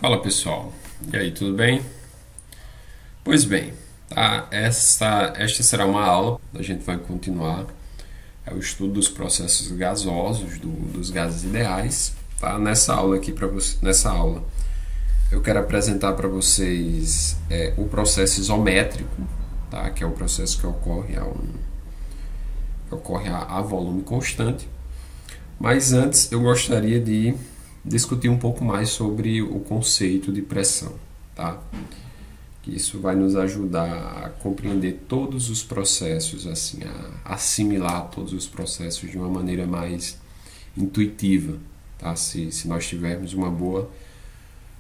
Fala pessoal, e aí, tudo bem? Pois bem, tá? Esta será uma aula, a gente vai continuar o estudo dos processos gasosos, dos gases ideais. Tá? Nessa aula aqui, nessa aula, eu quero apresentar para vocês o processo isométrico, tá? Que é o processo que ocorre a volume constante. Mas antes eu gostaria de discutir um pouco mais sobre o conceito de pressão, tá? Que isso vai nos ajudar a compreender todos os processos, assim, a assimilar todos os processos de uma maneira mais intuitiva, tá? Se nós tivermos uma boa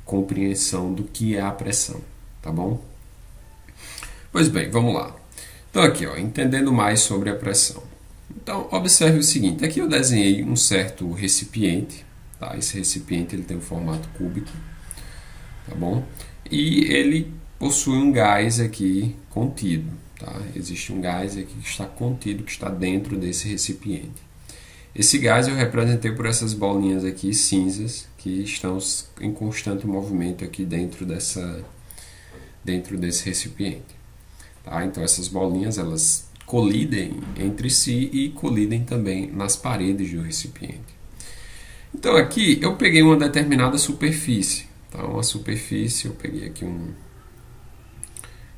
compreensão do que é a pressão, tá bom? Pois bem, vamos lá. Então aqui, ó, entendendo mais sobre a pressão. Então, observe o seguinte, aqui eu desenhei um certo recipiente, tá? Esse recipiente ele tem um formato cúbico, tá bom? E ele possui um gás aqui contido, tá? Existe um gás aqui que está contido, que está dentro desse recipiente. Esse gás eu representei por essas bolinhas aqui cinzas que estão em constante movimento aqui dentro desse recipiente, tá? Então essas bolinhas elas colidem entre si e colidem também nas paredes do recipiente. Então aqui eu peguei uma determinada superfície, tá? Uma superfície, eu peguei aqui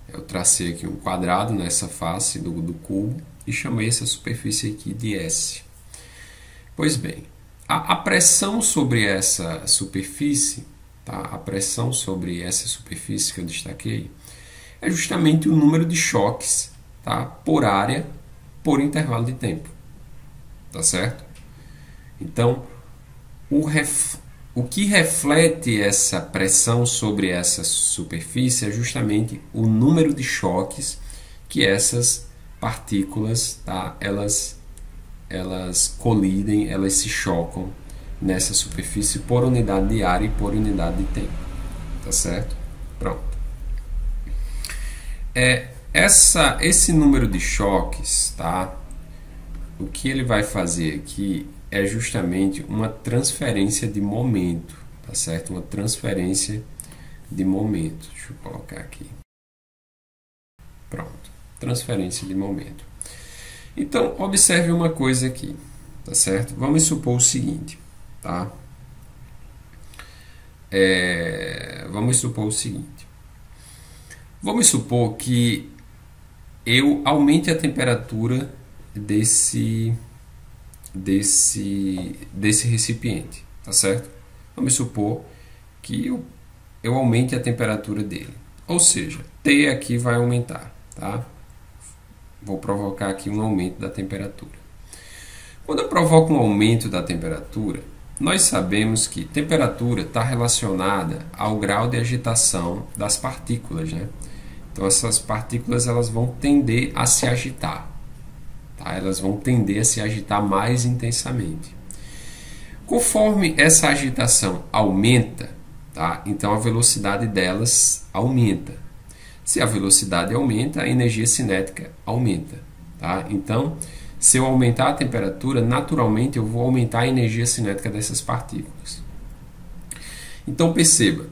eu tracei aqui um quadrado nessa face do cubo e chamei essa superfície aqui de S. Pois bem, a pressão sobre essa superfície, tá? A pressão sobre essa superfície que eu destaquei é justamente o número de choques, tá? Por área, por intervalo de tempo, tá certo? Então, o que reflete essa pressão sobre essa superfície é justamente o número de choques que essas partículas, tá? Elas colidem, elas se chocam nessa superfície por unidade de área e por unidade de tempo, tá certo? Pronto. Esse número de choques, tá? O que ele vai fazer aqui é justamente uma transferência de momento, tá certo? Uma transferência de momento. Deixa eu colocar aqui. Pronto. Transferência de momento. Então, observe uma coisa aqui, tá certo? Vamos supor o seguinte, tá? Vamos supor o seguinte. Vamos supor que eu aumente a temperatura desse recipiente, tá certo? Vamos supor que eu aumente a temperatura dele. Ou seja, T aqui vai aumentar, tá? Vou provocar aqui um aumento da temperatura. Quando eu provoco um aumento da temperatura, nós sabemos que temperatura está relacionada ao grau de agitação das partículas, né? Então essas partículas elas vão tender a se agitar, tá? Elas vão tender a se agitar mais intensamente. Conforme essa agitação aumenta, tá? Então a velocidade delas aumenta. Se a velocidade aumenta, a energia cinética aumenta, tá? Então, se eu aumentar a temperatura, naturalmente eu vou aumentar a energia cinética dessas partículas. Então perceba,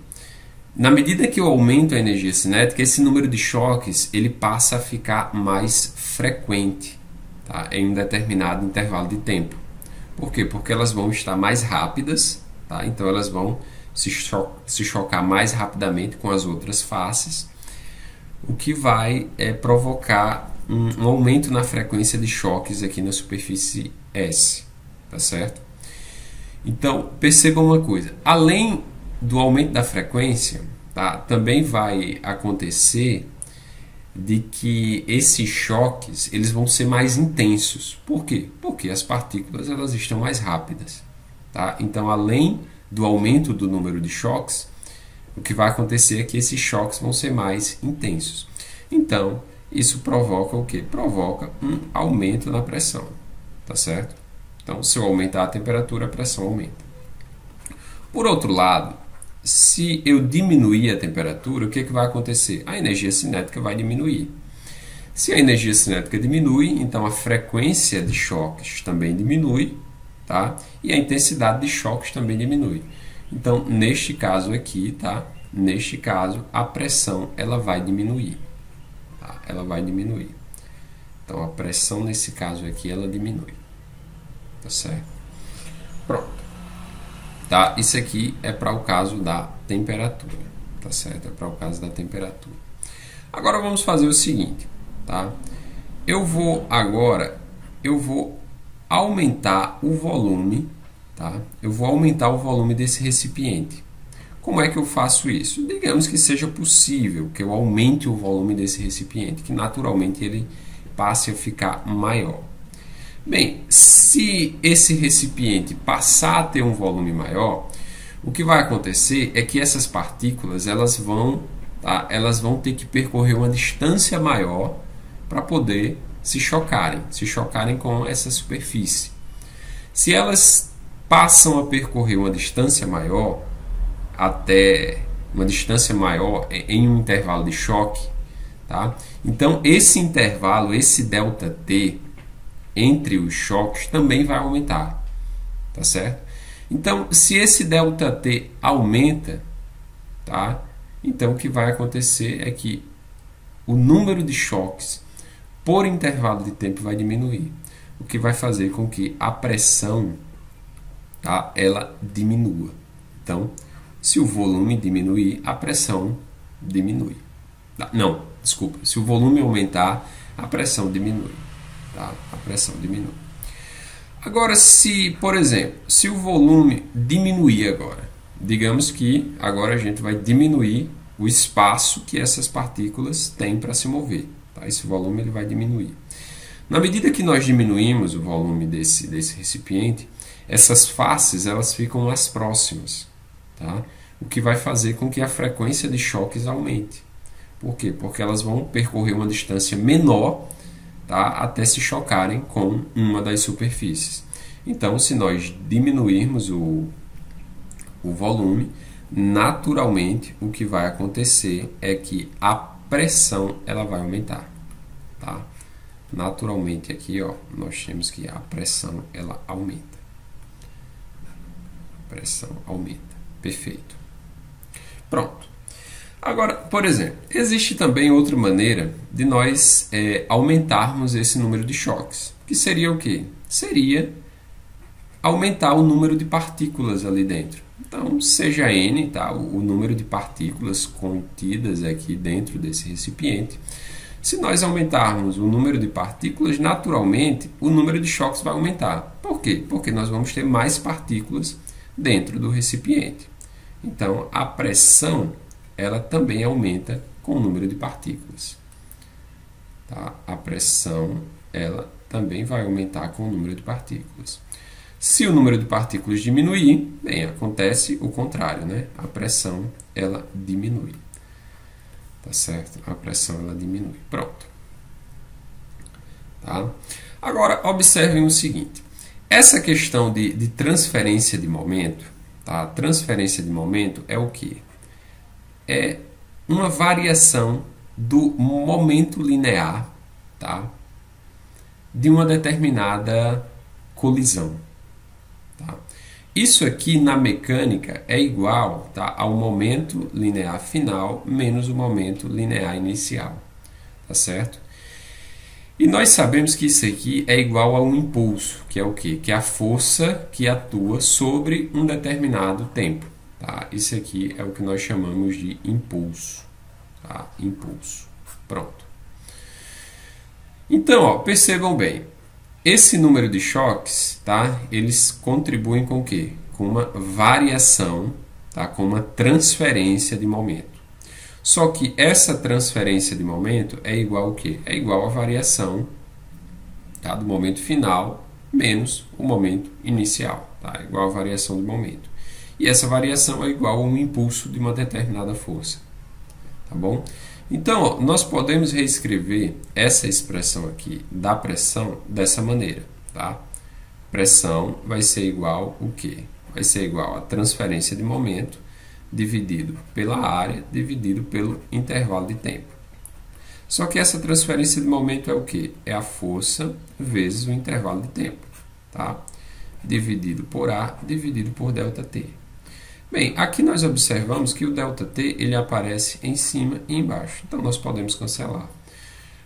na medida que eu aumento a energia cinética, esse número de choques ele passa a ficar mais frequente, tá? Em um determinado intervalo de tempo. Por quê? Porque elas vão estar mais rápidas, tá? Então elas vão se chocar mais rapidamente com as outras faces, o que vai provocar um aumento na frequência de choques aqui na superfície S, tá certo? Então, percebam uma coisa, além do aumento da frequência, tá, também vai acontecer de que esses choques eles vão ser mais intensos. Por quê? Porque as partículas elas estão mais rápidas, tá? Então, além do aumento do número de choques, o que vai acontecer é que esses choques vão ser mais intensos. Então, isso provoca o quê? Provoca um aumento na pressão, tá certo? Então, se eu aumentar a temperatura, a pressão aumenta. Por outro lado, se eu diminuir a temperatura, o que vai acontecer? A energia cinética vai diminuir. Se a energia cinética diminui, então a frequência de choques também diminui, tá? E a intensidade de choques também diminui. Então, neste caso aqui, tá? Neste caso, a pressão ela vai diminuir. Tá? Ela vai diminuir. Então, a pressão nesse caso aqui, ela diminui. Tá certo? Pronto. Tá? Isso aqui é para o caso da temperatura. Tá certo? É para o caso da temperatura. Agora, vamos fazer o seguinte, tá? Eu vou aumentar o volume, tá? Eu vou aumentar o volume desse recipiente. Como é que eu faço isso? Digamos que seja possível que eu aumente o volume desse recipiente, que naturalmente ele passe a ficar maior. Bem, se esse recipiente passar a ter um volume maior, o que vai acontecer é que essas partículas elas vão ter que percorrer uma distância maior para poder se chocarem com essa superfície. Se elas passam a percorrer uma distância maior, até uma distância maior em um intervalo de choque, tá? Então esse intervalo, esse ΔT entre os choques também vai aumentar, tá certo? Então, se esse ΔT aumenta, tá? Então o que vai acontecer é que o número de choques por intervalo de tempo vai diminuir, o que vai fazer com que a pressão, tá, ela diminua. Então, se o volume diminuir, a pressão diminui. Não, desculpa. Se o volume aumentar, a pressão diminui. Tá? A pressão diminui. Agora, por exemplo, se o volume diminuir agora, digamos que agora a gente vai diminuir o espaço que essas partículas têm para se mover. Tá? Esse volume ele vai diminuir. Na medida que nós diminuímos o volume desse recipiente, essas faces elas ficam mais próximas. Tá? O que vai fazer com que a frequência de choques aumente. Por quê? Porque elas vão percorrer uma distância menor, tá, até se chocarem com uma das superfícies. Então, se nós diminuirmos o volume, naturalmente o que vai acontecer é que a pressão ela vai aumentar. Tá? Naturalmente aqui, ó, nós temos que a pressão ela aumenta. A pressão aumenta. Perfeito. Pronto. Agora, por exemplo, existe também outra maneira de nós aumentarmos esse número de choques. Que seria o quê? Seria aumentar o número de partículas ali dentro. Então, seja N, tá? O número de partículas contidas aqui dentro desse recipiente. Se nós aumentarmos o número de partículas, naturalmente o número de choques vai aumentar. Por quê? Porque nós vamos ter mais partículas dentro do recipiente. Então, a pressão ela também aumenta com o número de partículas. Tá? A pressão ela também vai aumentar com o número de partículas. Se o número de partículas diminuir, bem, acontece o contrário, né? A pressão ela diminui. Tá certo? A pressão ela diminui. Pronto. Tá? Agora, observem o seguinte. Essa questão de transferência de momento, tá? Transferência de momento é o quê? É uma variação do momento linear, tá? De uma determinada colisão. Tá? Isso aqui na mecânica é igual, tá, ao momento linear final menos o momento linear inicial. Tá certo? E nós sabemos que isso aqui é igual a um impulso, que é o quê? Que é a força que atua sobre um determinado tempo. Tá? Isso aqui é o que nós chamamos de impulso. Tá? Impulso. Pronto. Então, ó, percebam bem. Esse número de choques, tá? Eles contribuem com o quê? Com uma variação, tá? Com uma transferência de momento. Só que essa transferência de momento é igual ao quê? É igual à variação, tá, do momento final menos o momento inicial. Tá? É igual à variação do momento. E essa variação é igual a um impulso de uma determinada força. Tá bom? Então, ó, nós podemos reescrever essa expressão aqui da pressão dessa maneira. Tá? Pressão vai ser igual o quê? Vai ser igual a transferência de momento dividido pela área, dividido pelo intervalo de tempo. Só que essa transferência de momento é o quê? É a força vezes o intervalo de tempo. Tá? Dividido por A, dividido por ΔT. Bem, aqui nós observamos que o ΔT ele aparece em cima e embaixo, então nós podemos cancelar.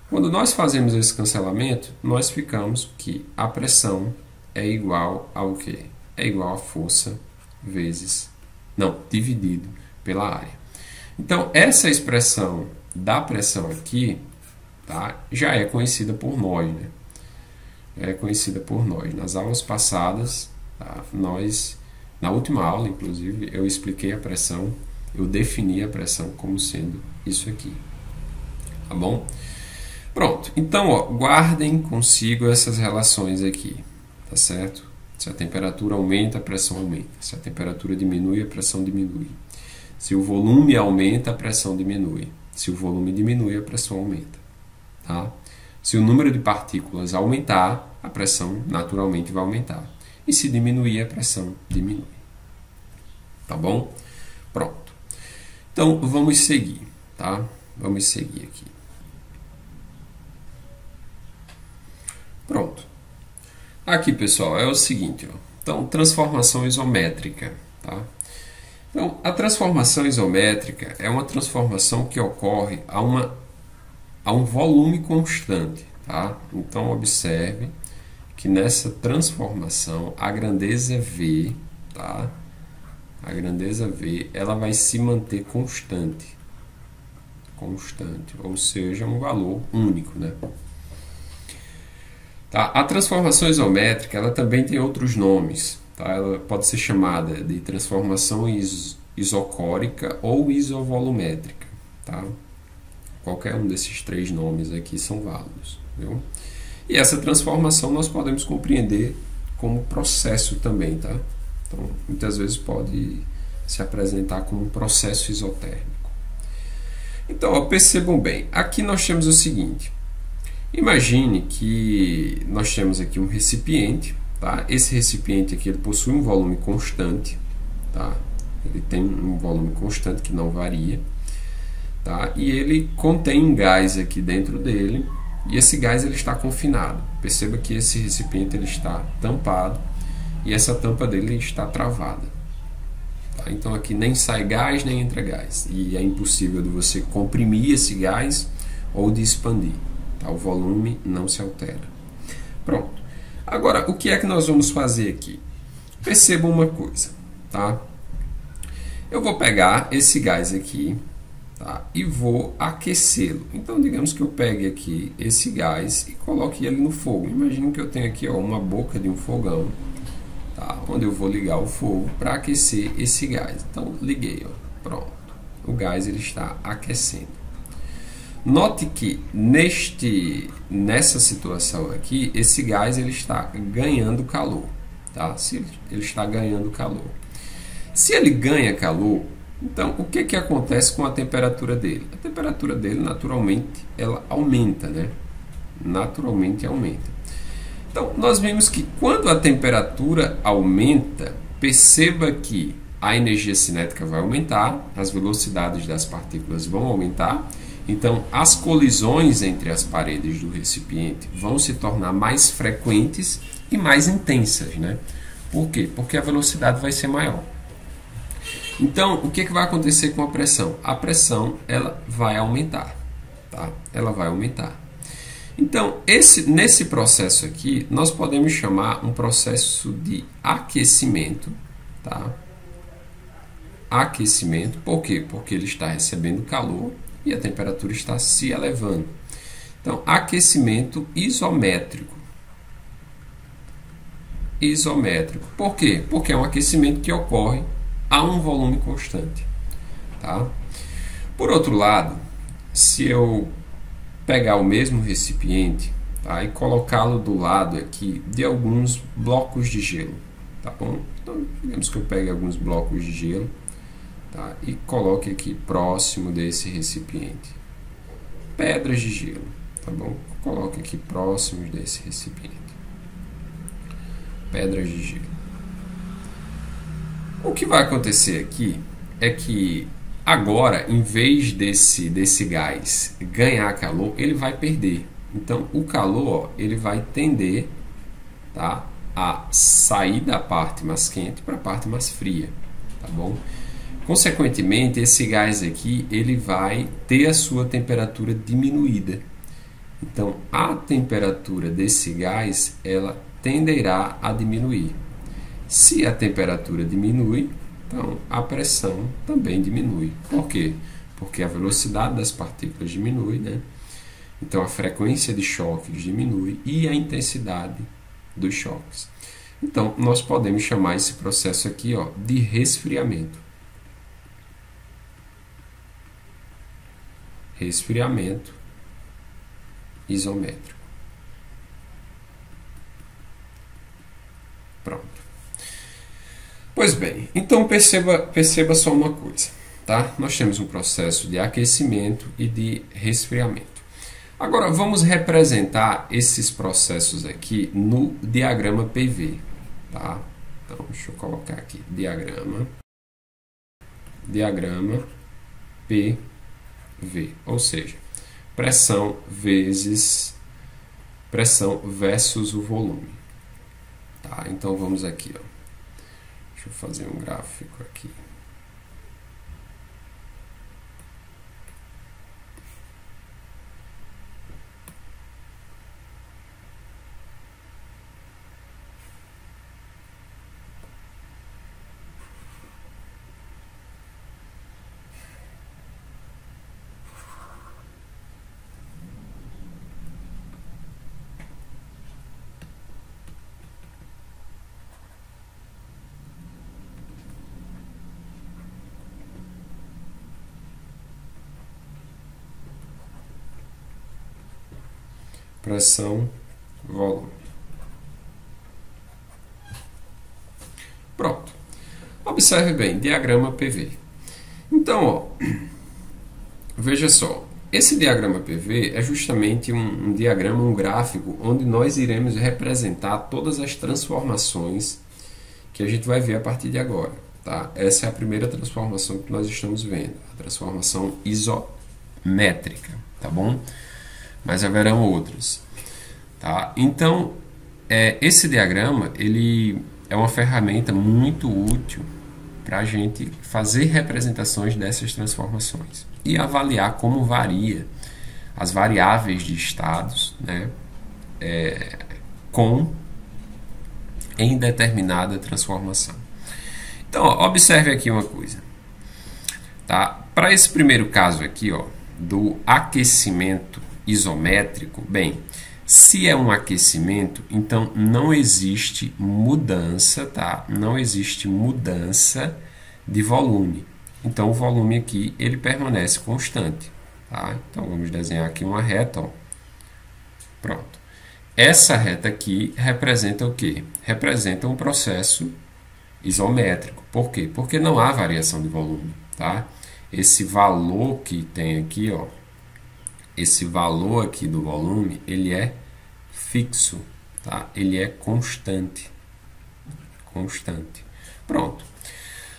Quando nós fazemos esse cancelamento, nós ficamos que a pressão é igual ao quê? É igual a força vezes, não, dividido pela área. Então, essa expressão da pressão aqui, tá, já é conhecida por nós, né? É conhecida por nós. Nas aulas passadas, tá, na última aula, inclusive, eu expliquei a pressão, eu defini a pressão como sendo isso aqui. Tá bom? Pronto. Então, ó, guardem consigo essas relações aqui, tá certo? Se a temperatura aumenta, a pressão aumenta. Se a temperatura diminui, a pressão diminui. Se o volume aumenta, a pressão diminui. Se o volume diminui, a pressão aumenta. Tá? Se o número de partículas aumentar, a pressão naturalmente vai aumentar. E se diminuir, a pressão diminui. Tá bom? Pronto. Então, vamos seguir, tá? Vamos seguir aqui. Pronto. Aqui, pessoal, é o seguinte, ó. Então, transformação isométrica, tá? Então, a transformação isométrica é uma transformação que ocorre a um volume constante, tá? Então, observe que nessa transformação a grandeza V, tá? A grandeza V, ela vai se manter constante, ou seja, um valor único, né? Tá? A transformação isométrica, ela também tem outros nomes, tá? Ela pode ser chamada de transformação isocórica ou isovolumétrica, tá? Qualquer um desses três nomes aqui são válidos, viu? E essa transformação nós podemos compreender como processo também, tá? Então, muitas vezes pode se apresentar como um processo isotérmico. Então, ó, percebam bem, aqui nós temos o seguinte. Imagine que nós temos aqui um recipiente, tá? Esse recipiente aqui ele possui um volume constante, tá? Ele tem um volume constante que não varia, tá? E ele contém um gás aqui dentro dele, e esse gás ele está confinado. Perceba que esse recipiente ele está tampado e essa tampa dele está travada. Tá? Então aqui nem sai gás nem entra gás, e é impossível de você comprimir esse gás ou de expandir. Tá? O volume não se altera. Pronto. Agora, o que é que nós vamos fazer aqui? Percebam uma coisa, tá? Eu vou pegar esse gás aqui, tá? E vou aquecê-lo. Então, digamos que eu pegue aqui esse gás e coloque ele no fogo. Imagine que eu tenho aqui, ó, uma boca de um fogão, tá? Onde eu vou ligar o fogo para aquecer esse gás. Então, liguei, ó. Pronto. O gás ele está aquecendo. Note que nessa situação aqui, esse gás ele está ganhando calor, tá? Se ele está ganhando calor. Se ele ganha calor, então o que acontece com a temperatura dele? A temperatura dele naturalmente ela aumenta, né? Naturalmente aumenta. Então nós vimos que quando a temperatura aumenta, perceba que a energia cinética vai aumentar, as velocidades das partículas vão aumentar. Então, as colisões entre as paredes do recipiente vão se tornar mais frequentes e mais intensas, né? Por quê? Porque a velocidade vai ser maior. Então, o que vai acontecer com a pressão? A pressão ela vai aumentar, tá? Ela vai aumentar. Então, nesse processo aqui, nós podemos chamar um processo de aquecimento, tá? Aquecimento, por quê? Porque ele está recebendo calor e a temperatura está se elevando. Então, aquecimento isométrico. Isométrico. Por quê? Porque é um aquecimento que ocorre a um volume constante. Tá? Por outro lado, se eu pegar o mesmo recipiente, tá, e colocá-lo do lado aqui de alguns blocos de gelo, tá bom? Então, digamos que eu pegue alguns blocos de gelo, tá, e coloque aqui próximo desse recipiente. Pedras de gelo, tá bom? Coloque aqui próximos desse recipiente. Pedras de gelo. O que vai acontecer aqui é que agora, em vez desse gás ganhar calor, ele vai perder. Então, o calor ele vai tender, tá, a sair da parte mais quente para a parte mais fria. tá bom? Consequentemente, esse gás aqui, ele vai ter a sua temperatura diminuída. Então, a temperatura desse gás, ela tenderá a diminuir. Se a temperatura diminui, então a pressão também diminui. Por quê? Porque a velocidade das partículas diminui, né? Então a frequência de choques diminui e a intensidade dos choques. Então, nós podemos chamar esse processo aqui, ó, de resfriamento. Resfriamento isométrico. Pronto. Pois bem, então perceba só uma coisa, tá? Nós temos um processo de aquecimento e de resfriamento. Agora, vamos representar esses processos aqui no diagrama PV, tá? Então, deixa eu colocar aqui, diagrama PV, ou seja, pressão versus o volume, tá? Então, vamos aqui, ó. Deixa eu fazer um gráfico aqui. Pressão, volume. Pronto. Observe bem, diagrama PV. Então, ó, veja só, esse diagrama PV é justamente um diagrama, um gráfico, onde nós iremos representar todas as transformações que a gente vai ver a partir de agora, tá? Essa é a primeira transformação que nós estamos vendo, a transformação isométrica, tá bom? Mas haverão outras, tá? Então, esse diagrama, ele é uma ferramenta muito útil para a gente fazer representações dessas transformações e avaliar como varia as variáveis de estados, né, em determinada transformação. Então, ó, observe aqui uma coisa, tá? Para esse primeiro caso aqui, ó, do aquecimento isométrico, bem, se é um aquecimento, então não existe mudança, tá? Não existe mudança de volume. Então o volume aqui, ele permanece constante, tá? Então vamos desenhar aqui uma reta, ó. Pronto. Essa reta aqui representa o quê? Representa um processo isométrico. Por quê? Porque não há variação de volume, tá? Esse valor que tem aqui, ó, esse valor aqui do volume, ele é fixo, tá? Ele é constante. Constante. Pronto.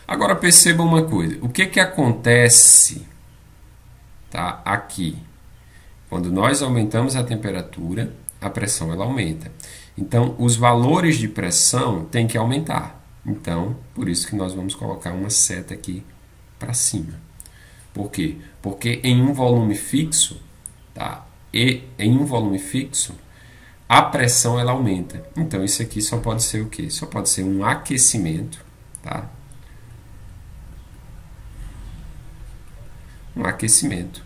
Agora perceba uma coisa. O que que acontece, tá, aqui? Quando nós aumentamos a temperatura, a pressão ela aumenta. Então, os valores de pressão têm que aumentar. Então, por isso que nós vamos colocar uma seta aqui para cima. Por quê? Porque em um volume fixo, tá? E em um volume fixo, a pressão ela aumenta. Então, isso aqui só pode ser o quê? Só pode ser um aquecimento, tá? Um aquecimento.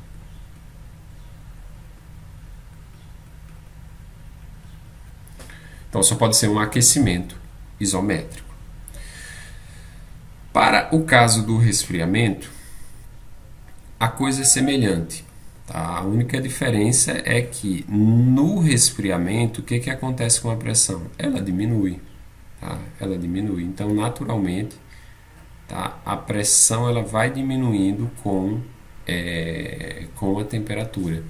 Então, só pode ser um aquecimento isométrico. Para o caso do resfriamento, a coisa é semelhante. Tá? A única diferença é que no resfriamento, o que que acontece com a pressão? Ela diminui. Tá? Ela diminui. Então, naturalmente, tá? A pressão ela vai diminuindo com a temperatura.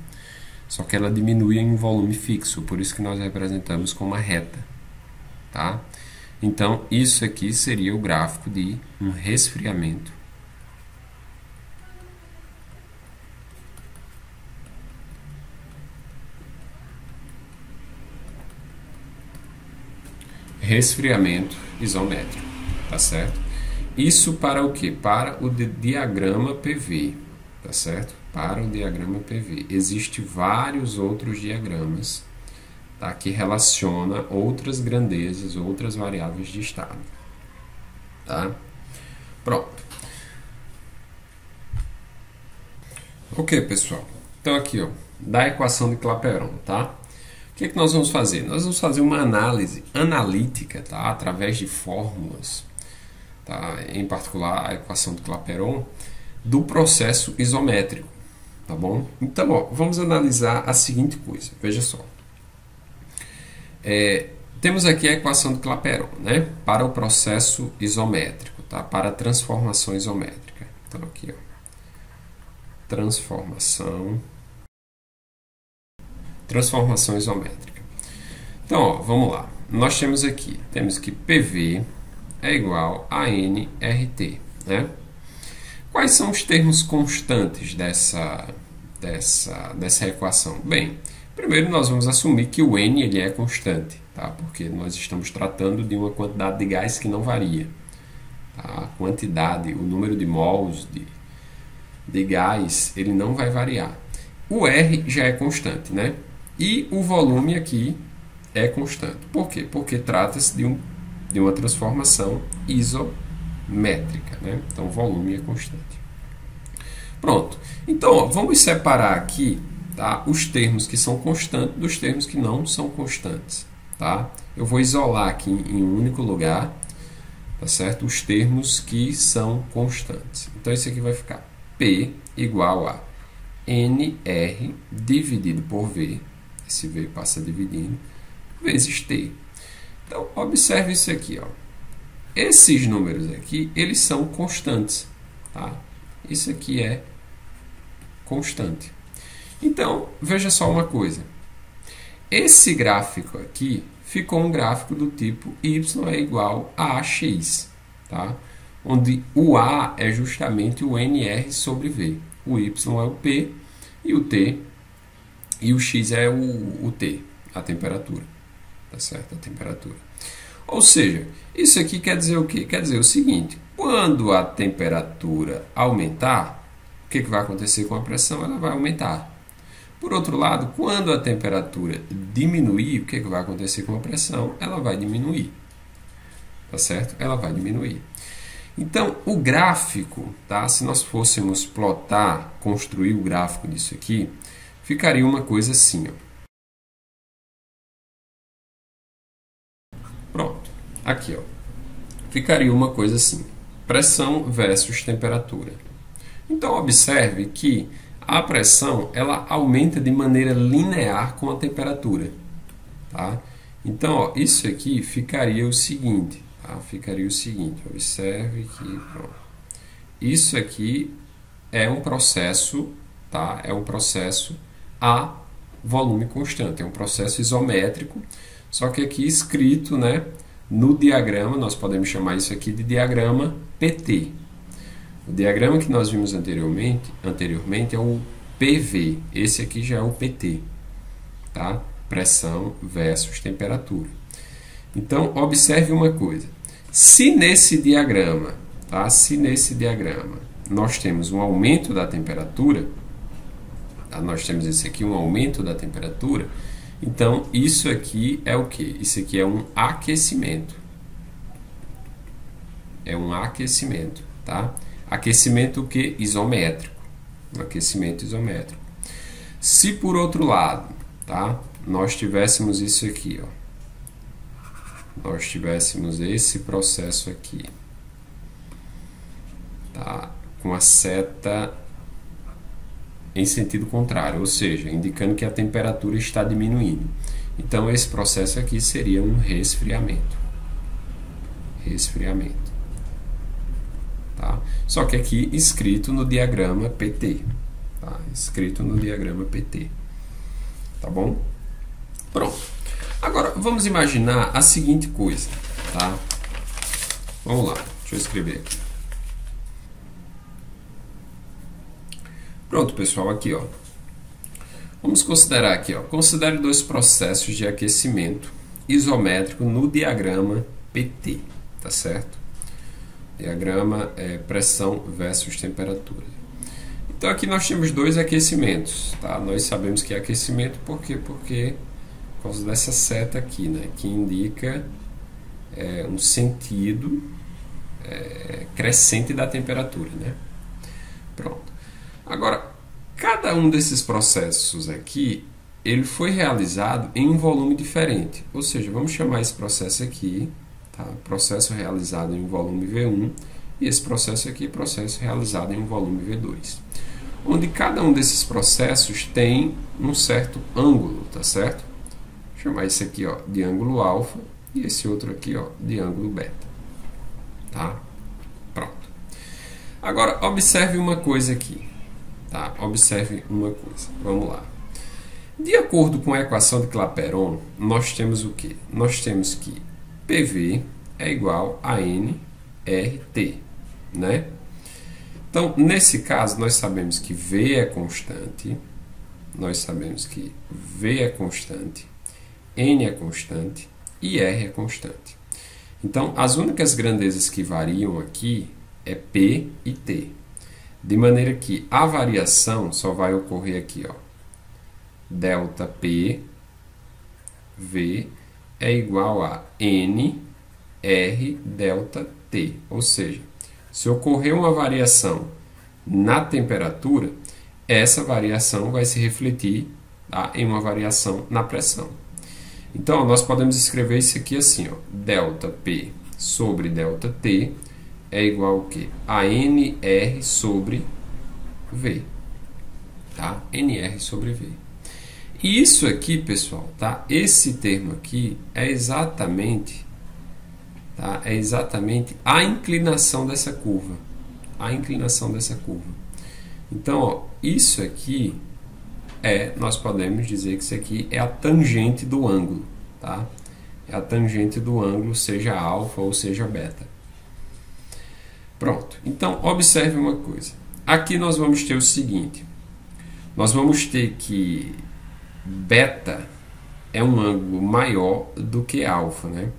Só que ela diminui em um volume fixo, por isso que nós representamos com uma reta. Tá? Então, isso aqui seria o gráfico de um resfriamento. Resfriamento isométrico, tá certo? Isso para o quê? Para o diagrama PV, tá certo? Para o diagrama PV. Existem vários outros diagramas, tá, que relaciona outras grandezas, outras variáveis de estado. Tá? Pronto. Ok, pessoal. Então aqui, ó, da equação de Clapeyron, tá? O que nós vamos fazer? Nós vamos fazer uma análise analítica, tá? Através de fórmulas, tá? Em particular a equação de Clapeyron, do processo isométrico, tá bom? Então, ó, vamos analisar a seguinte coisa. Veja só. Temos aqui a equação de Clapeyron, né? Para o processo isométrico, tá? Para a transformação isométrica. Então aqui, ó. Transformação isométrica. Então, ó, vamos lá. Nós temos que PV é igual a nRT, né? Quais são os termos constantes dessa equação? Bem, primeiro nós vamos assumir que o N ele é constante, tá? Porque nós estamos tratando de uma quantidade de gás que não varia. Tá? A quantidade, o número de mols de gás, ele não vai variar. O R já é constante, né? E o volume aqui é constante. Por quê? Porque trata-se de uma transformação isométrica, né? Então, o volume é constante. Pronto. Então, ó, vamos separar aqui, tá, os termos que são constantes dos termos que não são constantes, tá? Eu vou isolar aqui em um único lugar, tá certo? Os termos que são constantes. Então, isso aqui vai ficar P igual a NR dividido por V, esse V passa dividindo, vezes T. Então, observe isso aqui, ó. Esses números aqui, eles são constantes, tá? Isso aqui é constante. Então, veja só uma coisa. Esse gráfico aqui ficou um gráfico do tipo y é igual a AX, tá? Onde o A é justamente o NR sobre V. O Y é o P e o T, e o X é o T, a temperatura. Tá certo? A temperatura. Ou seja, isso aqui quer dizer o quê? Quer dizer o seguinte, quando a temperatura aumentar, o que vai acontecer com a pressão? Ela vai aumentar. Por outro lado, quando a temperatura diminuir, o que vai acontecer com a pressão? Ela vai diminuir. Tá certo? Ela vai diminuir. Então, o gráfico, tá? Se nós fôssemos plotar, construir o gráfico disso aqui, ficaria uma coisa assim, ó. Pronto. Aqui, ó. Ficaria uma coisa assim. Pressão versus temperatura. Então, observe que a pressão ela aumenta de maneira linear com a temperatura. Tá? Então, ó, isso aqui ficaria o seguinte. Tá? Ficaria o seguinte. Observe que pronto. Isso aqui é um processo, tá? É um processo a volume constante. É um processo isométrico. Só que aqui escrito, né, no diagrama, nós podemos chamar isso aqui de diagrama PT. O diagrama que nós vimos anteriormente é o PV. Esse aqui já é o PT. Tá? Pressão versus temperatura. Então, observe uma coisa. Se nesse diagrama, tá? Se nesse diagrama nós temos um aumento da temperatura, tá? Nós temos esse aqui, um aumento da temperatura, então isso aqui é o quê? Isso aqui é um aquecimento. É um aquecimento, tá? Aquecimento o quê? Isométrico. Um aquecimento isométrico. Se por outro lado, tá? Nós tivéssemos isso aqui, ó. Nós tivéssemos esse processo aqui, tá? Com a seta em sentido contrário, ou seja, indicando que a temperatura está diminuindo. Então, esse processo aqui seria um resfriamento. Resfriamento. Tá? Só que aqui escrito no diagrama PT. Tá? Escrito no diagrama PT. Tá bom? Pronto. Agora, vamos imaginar a seguinte coisa. Tá? Vamos lá. Deixa eu escrever aqui. Pronto, pessoal, aqui, ó. Vamos considerar aqui, ó. Considere dois processos de aquecimento isométrico no diagrama PT, tá certo? Diagrama pressão versus temperatura. Então aqui nós temos dois aquecimentos, tá? Nós sabemos que é aquecimento por quê? Porque por causa dessa seta aqui, né? Que indica um sentido crescente da temperatura, né? Pronto. Agora, cada um desses processos aqui, ele foi realizado em um volume diferente. Ou seja, vamos chamar esse processo aqui, tá? Processo realizado em um volume V1, e esse processo aqui, processo realizado em um volume V2. Onde cada um desses processos tem um certo ângulo, tá certo? Vou chamar esse aqui, ó, de ângulo alfa, e esse outro aqui, ó, de ângulo beta. Tá? Pronto. Agora, observe uma coisa aqui. Tá? Observe uma coisa. Vamos lá. De acordo com a equação de Clapeyron, nós temos o quê? Nós temos que PV é igual a nRT, né? Então, nesse caso, nós sabemos que V é constante, nós sabemos que V é constante, N é constante e R é constante. Então, as únicas grandezas que variam aqui é P e T, de maneira que a variação só vai ocorrer aqui, ó, delta P, V é igual a N, R, delta T, ou seja, se ocorrer uma variação na temperatura, essa variação vai se refletir, tá, em uma variação na pressão. Então, nós podemos escrever isso aqui assim, ó, delta P sobre delta T é igual ao quê? A NR sobre V. Tá? NR sobre V. E isso aqui, pessoal, tá? Esse termo aqui é exatamente... Tá? É exatamente a inclinação dessa curva. A inclinação dessa curva. Então, ó, isso aqui nós podemos dizer que isso aqui é a tangente do ângulo. Tá? É a tangente do ângulo, seja alfa ou seja beta. Pronto. Então, observe uma coisa. Aqui nós vamos ter o seguinte. Nós vamos ter que beta é um ângulo maior do que alfa, né?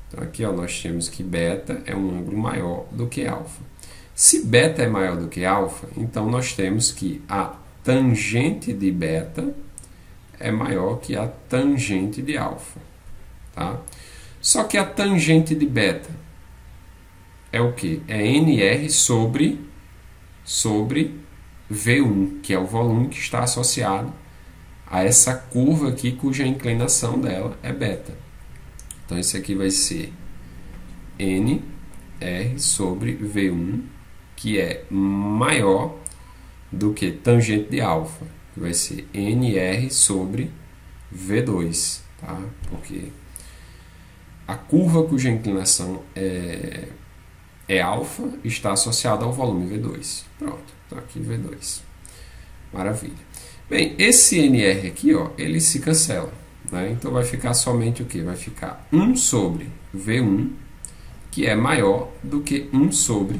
Então, aqui ó, nós temos que beta é um ângulo maior do que alfa. Se beta é maior do que alfa, então nós temos que a tangente de beta é maior que a tangente de alfa. Tá? Só que a tangente de beta é o quê? É NR sobre V1, que é o volume que está associado a essa curva aqui, cuja inclinação dela é beta. Então, esse aqui vai ser NR sobre V1, que é maior do que tangente de alfa, que vai ser NR sobre V2, tá? Porque a curva cuja inclinação é alfa está associada ao volume V2. Pronto, então aqui V2. Maravilha. Bem, esse NR aqui, ó, ele se cancela. Né? Então, vai ficar somente o que? Vai ficar 1 sobre V1, que é maior do que 1 sobre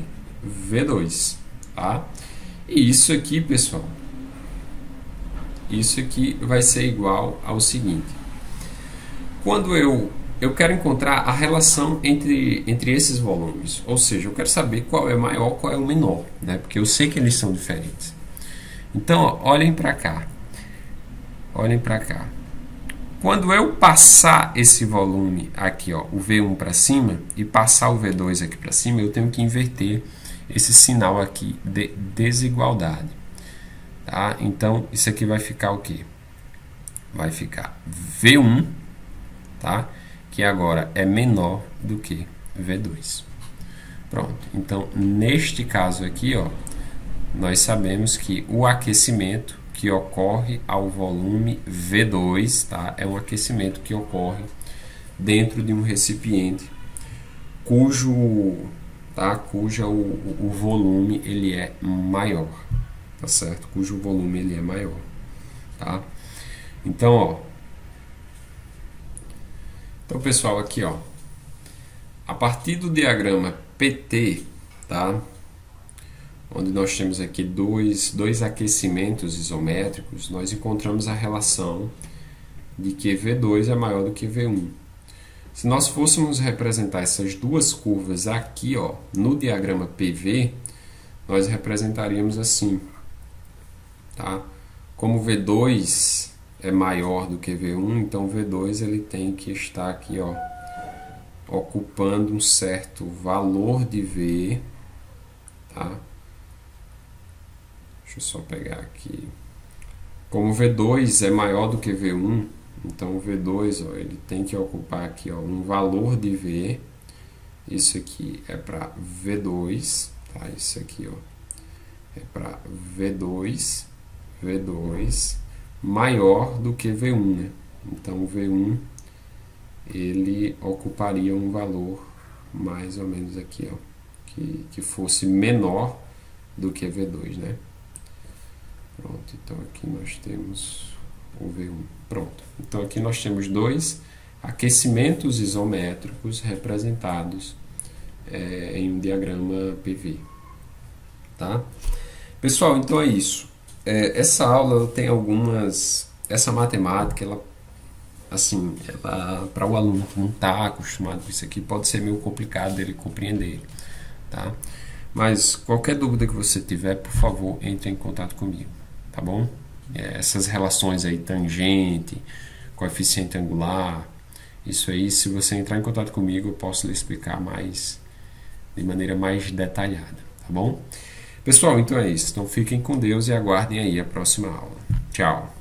V2. Tá? E isso aqui, pessoal, isso aqui vai ser igual ao seguinte. Quando eu quero encontrar a relação entre esses volumes, ou seja, eu quero saber qual é maior, qual é o menor, né? Porque eu sei que eles são diferentes. Então, ó, olhem para cá. Olhem para cá. Quando eu passar esse volume aqui, ó, o V1 para cima, e passar o V2 aqui para cima, eu tenho que inverter esse sinal aqui de desigualdade. Tá? Então, isso aqui vai ficar o quê? Vai ficar V1, tá? Que agora é menor do que V2. Pronto. Então, neste caso aqui, ó, nós sabemos que o aquecimento que ocorre ao volume V2, tá? É um aquecimento que ocorre dentro de um recipiente cujo o volume ele é maior, tá certo? Cujo volume ele é maior, tá? Então, ó, então pessoal, aqui, ó, a partir do diagrama PT, tá? Onde nós temos aqui dois aquecimentos isométricos, nós encontramos a relação de que V2 é maior do que V1. Se nós fôssemos representar essas duas curvas aqui, ó, no diagrama PV, nós representaríamos assim, tá? Como V2 é maior do que V1, então V2 ele tem que estar aqui, ó, ocupando um certo valor de V, tá? Deixa eu só pegar aqui. Como V2 é maior do que V1, então o V2, ó, ele tem que ocupar aqui, ó, um valor de V. Isso aqui é para V2, tá? Isso aqui, ó, é para V2 maior do que V1, né? Então o V1 ele ocuparia um valor mais ou menos aqui, ó, que fosse menor do que V2, né? Pronto, então aqui nós temos o V1. Pronto, então aqui nós temos dois aquecimentos isométricos representados em um diagrama PV, tá? Pessoal, então é isso. Essa aula tem algumas... Essa matemática, ela, assim, para o aluno que não está acostumado com isso aqui, pode ser meio complicado dele compreender, tá? Mas qualquer dúvida que você tiver, por favor, entre em contato comigo, tá bom? Essas relações aí, tangente, coeficiente angular, isso aí, se você entrar em contato comigo, eu posso lhe explicar mais, de maneira mais detalhada, tá bom? Pessoal, então é isso. Então fiquem com Deus e aguardem aí a próxima aula. Tchau!